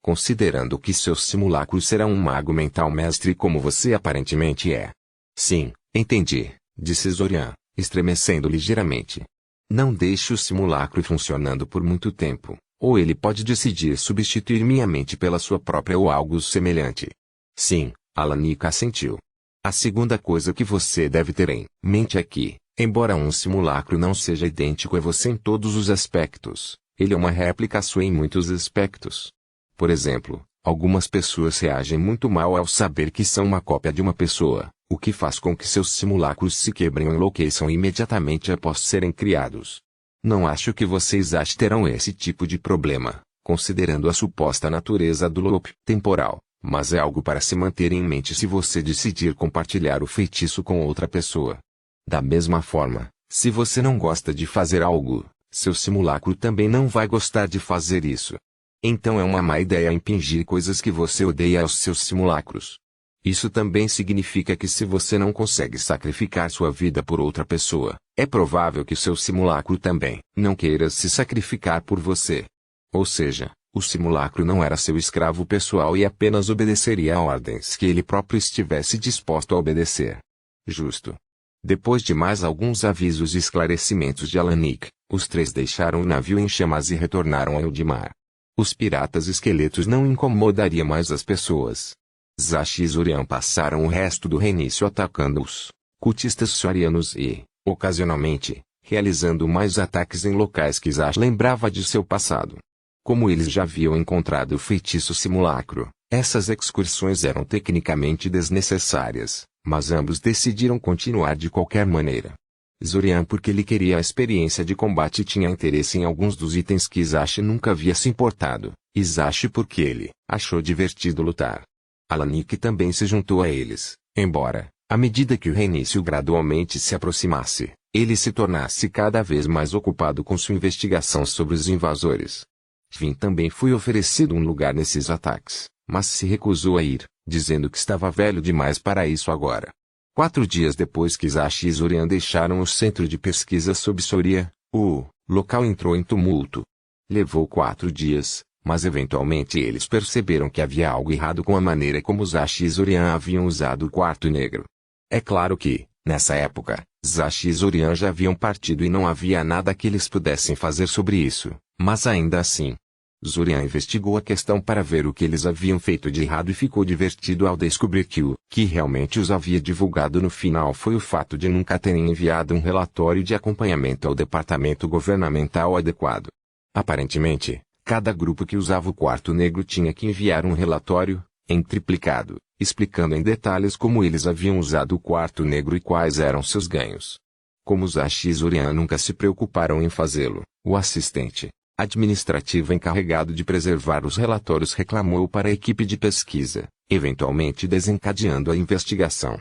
Considerando que seu simulacro será um mago mental mestre como você aparentemente é. Sim, entendi, disse Zorian, estremecendo ligeiramente. Não deixe o simulacro funcionando por muito tempo, ou ele pode decidir substituir minha mente pela sua própria ou algo semelhante. Sim, Alan Nick assentiu. A segunda coisa que você deve ter em mente é que, embora um simulacro não seja idêntico a você em todos os aspectos, ele é uma réplica sua em muitos aspectos. Por exemplo, algumas pessoas reagem muito mal ao saber que são uma cópia de uma pessoa, o que faz com que seus simulacros se quebrem ou enlouqueçam imediatamente após serem criados. Não acho que vocês terão esse tipo de problema, considerando a suposta natureza do loop temporal, mas é algo para se manter em mente se você decidir compartilhar o feitiço com outra pessoa. Da mesma forma, se você não gosta de fazer algo, seu simulacro também não vai gostar de fazer isso. Então é uma má ideia impingir coisas que você odeia aos seus simulacros. Isso também significa que se você não consegue sacrificar sua vida por outra pessoa, é provável que seu simulacro também não queira se sacrificar por você. Ou seja, o simulacro não era seu escravo pessoal e apenas obedeceria a ordens que ele próprio estivesse disposto a obedecer. Justo. Depois de mais alguns avisos e esclarecimentos de Alan Nick, os três deixaram o navio em chamas e retornaram a Eldimar. Os piratas esqueletos não incomodariam mais as pessoas. Zashi e Zorian passaram o resto do reinício atacando os cultistas sorianos e, ocasionalmente, realizando mais ataques em locais que Zashi lembrava de seu passado. Como eles já haviam encontrado o feitiço simulacro, essas excursões eram tecnicamente desnecessárias, mas ambos decidiram continuar de qualquer maneira. Zorian porque ele queria a experiência de combate e tinha interesse em alguns dos itens que Hisashi nunca havia se importado. Hisashi porque ele achou divertido lutar. Alanik também se juntou a eles, embora, à medida que o reinício gradualmente se aproximasse, ele se tornasse cada vez mais ocupado com sua investigação sobre os invasores. Vin também foi oferecido um lugar nesses ataques, mas se recusou a ir, dizendo que estava velho demais para isso agora. 4 dias depois que Hisashi e Zorian deixaram o centro de pesquisa sob Soria, o local entrou em tumulto. Levou 4 dias, mas eventualmente eles perceberam que havia algo errado com a maneira como Hisashi e Zorian haviam usado o quarto negro. É claro que, nessa época, Hisashi e Zorian já haviam partido e não havia nada que eles pudessem fazer sobre isso, mas ainda assim, Zorian investigou a questão para ver o que eles haviam feito de errado e ficou divertido ao descobrir que o que realmente os havia divulgado no final foi o fato de nunca terem enviado um relatório de acompanhamento ao departamento governamental adequado. Aparentemente, cada grupo que usava o quarto negro tinha que enviar um relatório, em triplicado, explicando em detalhes como eles haviam usado o quarto negro e quais eram seus ganhos. Como Hisashi e Zorian nunca se preocuparam em fazê-lo, o assistente administrativo encarregado de preservar os relatórios reclamou para a equipe de pesquisa, eventualmente desencadeando a investigação.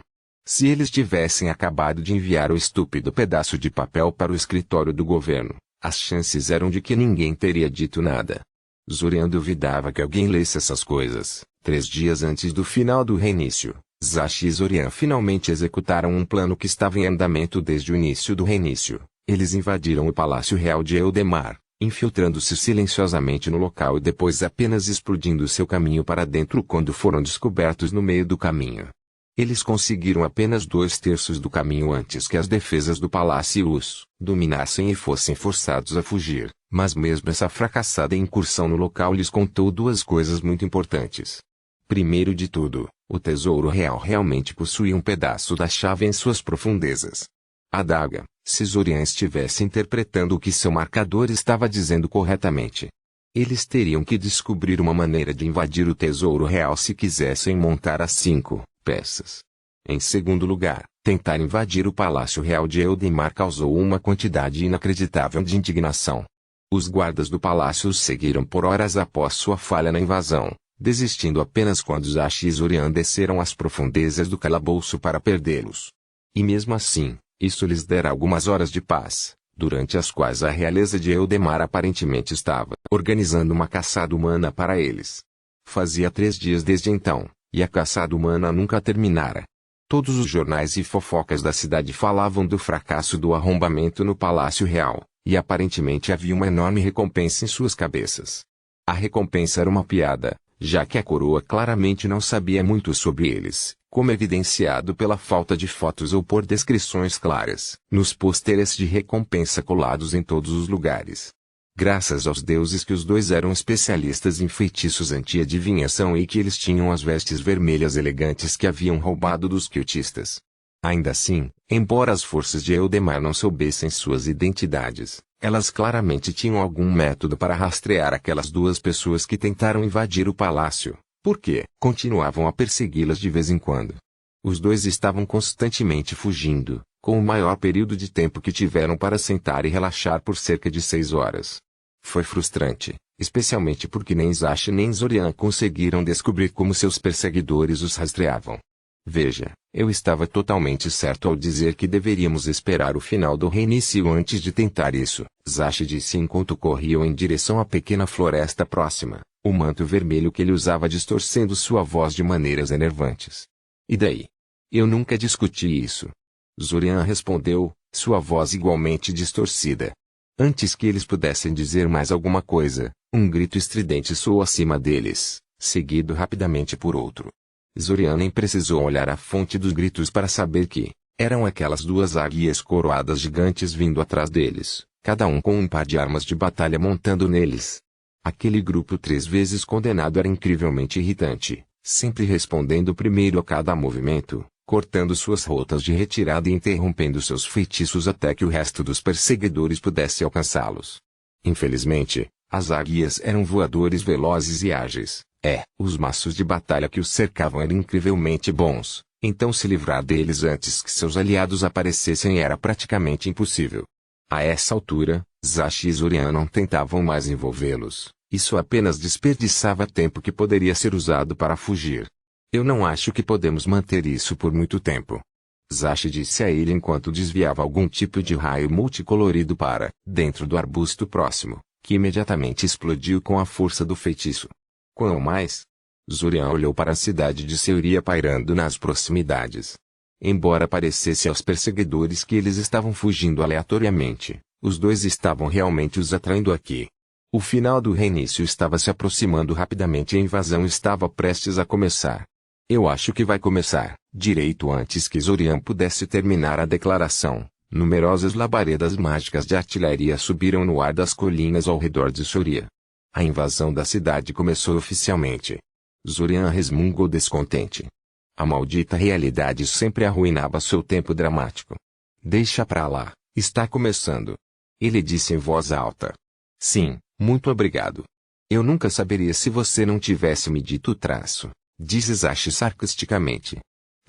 Se eles tivessem acabado de enviar o estúpido pedaço de papel para o escritório do governo, as chances eram de que ninguém teria dito nada. Zorian duvidava que alguém lesse essas coisas. 3 dias antes do final do reinício, Hisashi e Zorian finalmente executaram um plano que estava em andamento desde o início do reinício. Eles invadiram o Palácio Real de Eldemar, infiltrando-se silenciosamente no local e depois apenas explodindo seu caminho para dentro quando foram descobertos no meio do caminho. Eles conseguiram apenas 2/3 do caminho antes que as defesas do palácio os dominassem e fossem forçados a fugir, mas mesmo essa fracassada incursão no local lhes contou 2 coisas muito importantes. Primeiro de tudo, o tesouro real realmente possuía um pedaço da chave em suas profundezas. A adaga, se Zorian estivesse interpretando o que seu marcador estava dizendo corretamente. Eles teriam que descobrir uma maneira de invadir o tesouro real se quisessem montar as 5 peças. Em segundo lugar, tentar invadir o Palácio Real de Eldemar causou uma quantidade inacreditável de indignação. Os guardas do palácio os seguiram por horas após sua falha na invasão, desistindo apenas quando Hisashi e Zorian desceram às profundezas do calabouço para perdê-los. E mesmo assim, isso lhes dera algumas horas de paz, durante as quais a realeza de Eldemar aparentemente estava organizando uma caçada humana para eles. Fazia 3 dias desde então, e a caçada humana nunca terminara. Todos os jornais e fofocas da cidade falavam do fracasso do arrombamento no Palácio Real, e aparentemente havia uma enorme recompensa em suas cabeças. A recompensa era uma piada, já que a coroa claramente não sabia muito sobre eles, como evidenciado pela falta de fotos ou por descrições claras, nos pôsteres de recompensa colados em todos os lugares. Graças aos deuses que os dois eram especialistas em feitiços anti-adivinhação e que eles tinham as vestes vermelhas elegantes que haviam roubado dos cultistas. Ainda assim, embora as forças de Eldemar não soubessem suas identidades, elas claramente tinham algum método para rastrear aquelas 2 pessoas que tentaram invadir o palácio, porque continuavam a persegui-las de vez em quando. Os 2 estavam constantemente fugindo, com o maior período de tempo que tiveram para sentar e relaxar por cerca de 6 horas. Foi frustrante, especialmente porque nem Hisashi nem Zorian conseguiram descobrir como seus perseguidores os rastreavam. Veja, eu estava totalmente certo ao dizer que deveríamos esperar o final do reinício antes de tentar isso, Hisashi disse enquanto corriam em direção à pequena floresta próxima, o manto vermelho que ele usava distorcendo sua voz de maneiras enervantes. E daí? Eu nunca discuti isso. Zorian respondeu, sua voz igualmente distorcida. Antes que eles pudessem dizer mais alguma coisa, um grito estridente soou acima deles, seguido rapidamente por outro. Zorian nem precisou olhar a fonte dos gritos para saber que eram aquelas 2 águias coroadas gigantes vindo atrás deles, cada um com um par de armas de batalha montando neles. Aquele grupo 3 vezes condenado era incrivelmente irritante, sempre respondendo primeiro a cada movimento, cortando suas rotas de retirada e interrompendo seus feitiços até que o resto dos perseguidores pudesse alcançá-los. Infelizmente, As águias eram voadores velozes e ágeis. Os maços de batalha que os cercavam eram incrivelmente bons, então se livrar deles antes que seus aliados aparecessem era praticamente impossível. A essa altura, Zashi e Zorian não tentavam mais envolvê-los. Isso apenas desperdiçava tempo que poderia ser usado para fugir. Eu não acho que podemos manter isso por muito tempo. Zashi disse a ele enquanto desviava algum tipo de raio multicolorido para dentro do arbusto próximo, que imediatamente explodiu com a força do feitiço. Quão mais? Zorian olhou para a cidade de Seuria pairando nas proximidades. Embora parecesse aos perseguidores que eles estavam fugindo aleatoriamente, os dois estavam realmente os atraindo aqui. O final do reinício estava se aproximando rapidamente e a invasão estava prestes a começar. Eu acho que vai começar, direito antes que Zorian pudesse terminar a declaração. Numerosas labaredas mágicas de artilharia subiram no ar das colinas ao redor de Seuria. A invasão da cidade começou oficialmente. Zorian resmungou descontente. A maldita realidade sempre arruinava seu tempo dramático. Deixa pra lá, está começando. Ele disse em voz alta. Sim, muito obrigado. Eu nunca saberia se você não tivesse me dito o traço, disse Zashi sarcasticamente.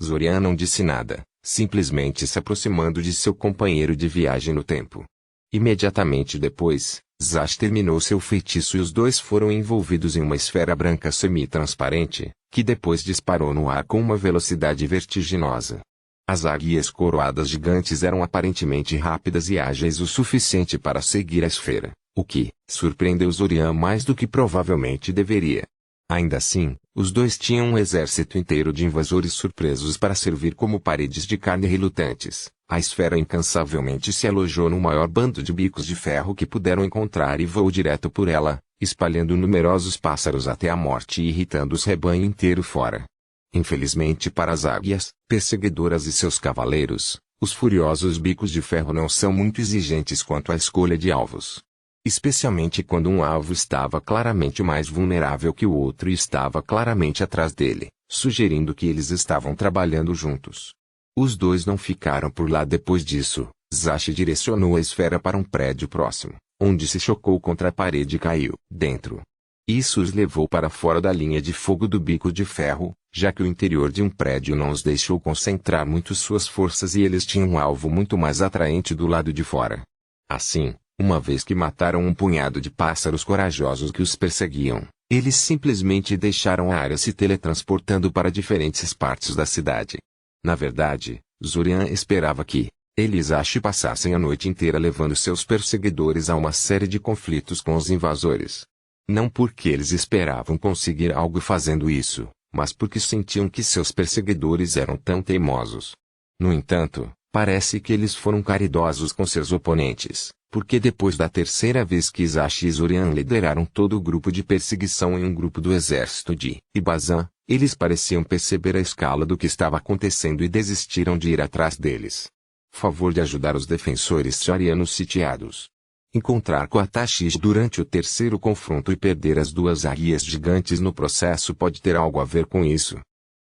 Zorian não disse nada, simplesmente se aproximando de seu companheiro de viagem no tempo. Imediatamente depois, Zashi terminou seu feitiço e os dois foram envolvidos em uma esfera branca semi-transparente, que depois disparou no ar com uma velocidade vertiginosa. As águias coroadas gigantes eram aparentemente rápidas e ágeis o suficiente para seguir a esfera, o que surpreendeu Zorian mais do que provavelmente deveria. Ainda assim, os dois tinham um exército inteiro de invasores surpresos para servir como paredes de carne relutantes. A esfera incansavelmente se alojou no maior bando de bicos de ferro que puderam encontrar e voou direto por ela, espalhando numerosos pássaros até a morte e irritando os rebanho inteiro fora. Infelizmente para as águias, perseguidoras e seus cavaleiros, os furiosos bicos de ferro não são muito exigentes quanto à escolha de alvos. Especialmente quando um alvo estava claramente mais vulnerável que o outro e estava claramente atrás dele, sugerindo que eles estavam trabalhando juntos. Os dois não ficaram por lá depois disso. Zashi direcionou a esfera para um prédio próximo, onde se chocou contra a parede e caiu dentro. Isso os levou para fora da linha de fogo do bico de ferro, já que o interior de um prédio não os deixou concentrar muito suas forças e eles tinham um alvo muito mais atraente do lado de fora. Assim, uma vez que mataram um punhado de pássaros corajosos que os perseguiam, eles simplesmente deixaram a área se teletransportando para diferentes partes da cidade. Na verdade, Zorian esperava que eles passassem a noite inteira levando seus perseguidores a uma série de conflitos com os invasores. Não porque eles esperavam conseguir algo fazendo isso, mas porque sentiam que seus perseguidores eram tão teimosos. No entanto, parece que eles foram caridosos com seus oponentes, porque depois da terceira vez que Zashi e Zorian lideraram todo o grupo de perseguição em um grupo do exército de Ibazan, eles pareciam perceber a escala do que estava acontecendo e desistiram de ir atrás deles. Favor de ajudar os defensores sharianos sitiados. Encontrar Koatashi durante o terceiro confronto e perder as duas águias gigantes no processo pode ter algo a ver com isso.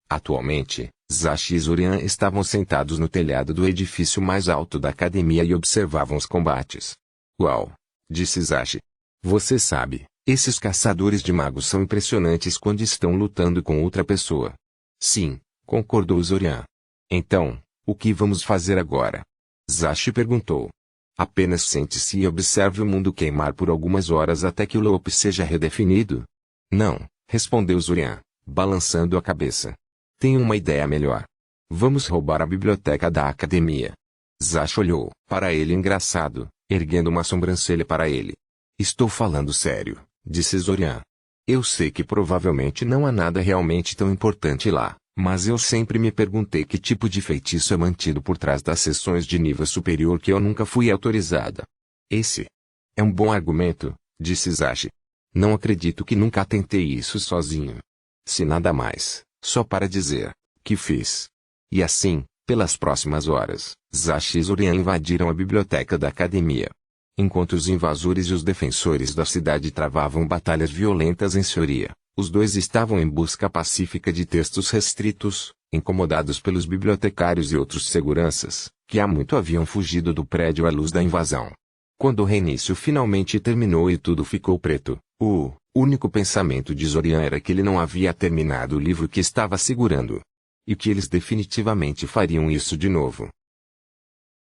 Atualmente, Zashi e Zorian estavam sentados no telhado do edifício mais alto da academia e observavam os combates. Uau! Disse Zashi. Você sabe, esses caçadores de magos são impressionantes quando estão lutando com outra pessoa. Sim, concordou Zorian. Então, o que vamos fazer agora? Zashi perguntou. Apenas sente-se e observe o mundo queimar por algumas horas até que o loop seja redefinido? Não, respondeu Zorian, balançando a cabeça. Tenho uma ideia melhor. Vamos roubar a biblioteca da academia. Zashi olhou para ele engraçado, erguendo uma sobrancelha para ele. Estou falando sério, disse Zorian. Eu sei que provavelmente não há nada realmente tão importante lá, mas eu sempre me perguntei que tipo de feitiço é mantido por trás das sessões de nível superior que eu nunca fui autorizada. Esse é um bom argumento, disse Zashi. Não acredito que nunca tentei isso sozinho. Se nada mais, só para dizer que fiz. E assim, pelas próximas horas, Zashi e Zorian invadiram a biblioteca da academia. Enquanto os invasores e os defensores da cidade travavam batalhas violentas em Seuria, os dois estavam em busca pacífica de textos restritos, incomodados pelos bibliotecários e outros seguranças, que há muito haviam fugido do prédio à luz da invasão. Quando o reinício finalmente terminou e tudo ficou preto, o único pensamento de Zorian era que ele não havia terminado o livro que estava segurando. E que eles definitivamente fariam isso de novo.